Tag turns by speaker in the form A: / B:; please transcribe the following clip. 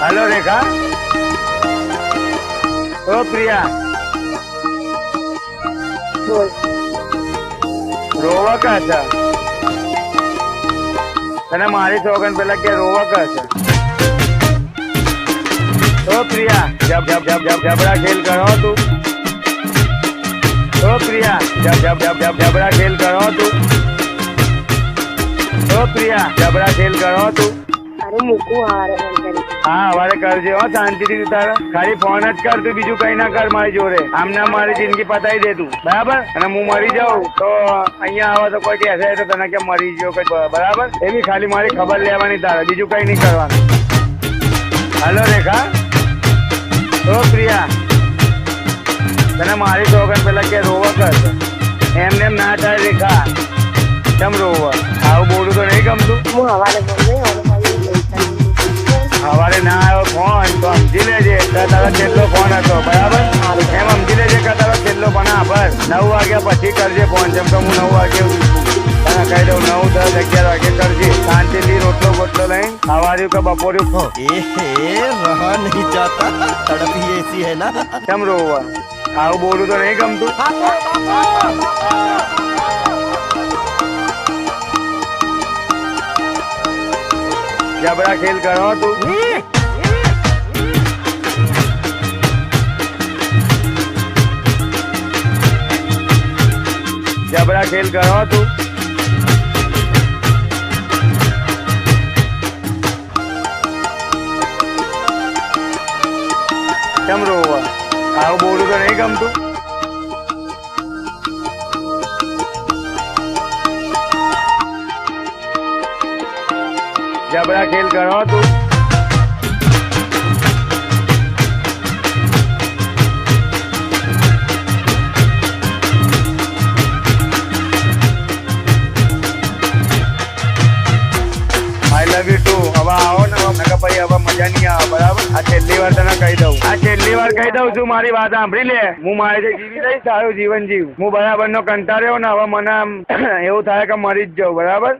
A: Hello रेखा। ओ प्रिया
B: बोल।
A: रोवा का था तने मारी सोगन पेला के रोवा का था। ओ प्रिया जब जब जब जब जबरा खेल करो तू। ओ प्रिया जब जब जब जब जबरा खेल करो तू। ओ प्रिया जबरा खेल करो तू।
B: अरे मूकू हारे
A: हाँ हमारे करजे हो शांति थी तारा खाली फोन ज कर तू बीजू कहीं ना कर मारी जोरे आमना मारी जिंदगी पता ही दे तू बराबर અને હું મરી જાઉં તો અહીંયા આવા તો કોઈ કહેશે તો તને કેમ મરી ગયો કઈ બરાબર એ બી ખાલી મારી ખબર લેવાની તારે બીજું કઈ નહીં કરવાનું. હેલો રેખા. ઓ પ્રિયા તને મારી સોગન પેલા કે રોવા કર એમને એમ ના થાય રેખા કેમ રોવા આવું બોલું તો નહીં ગમતું.
B: હું હવારે
A: સવારે ના આવ્યો ફોન તો સમજી લેજે કે તારો છેલ્લો ફોન હતો બરાબર એમ સમજી લેજે કે તારો છેલ્લો ફોન આભાર 9 વાગ્યા પછી કરજે ફોન જેમ કે હું 9 વાગે તને કહી દઉં 9, 10, 11 વાગે કરજે શાંતિથી રોટલો બોટલો લઈને સવાર્યું કે બપોર્યું
C: रहा नहीं जाता तड़प ही ऐसी है ना
A: કેમ રોવા આવું બોલું તો નહીં ગમતું. જબરા ખેલ કરો તું. જબરા ખેલ કરો તું. કેમ રોવા આવું બોલું તો નહીં ગમતું. જબરા ખેલ કરો તું. આઈ લવ યુ ટુ. હવે આવો ને નકા ભાઈ હવે મજા નહીં આવે બરાબર. આ છેલ્લી વાર તને કહી દઉં કહી દઉં છું મારી વાત સાંભળી લે. હું મારે જે જીવી લઈશ સારું જીવન જીવ. હું બરાબર નો કંટાળ્યો ને હવે મને એવું થાય કે મરી જ જાઉં બરાબર.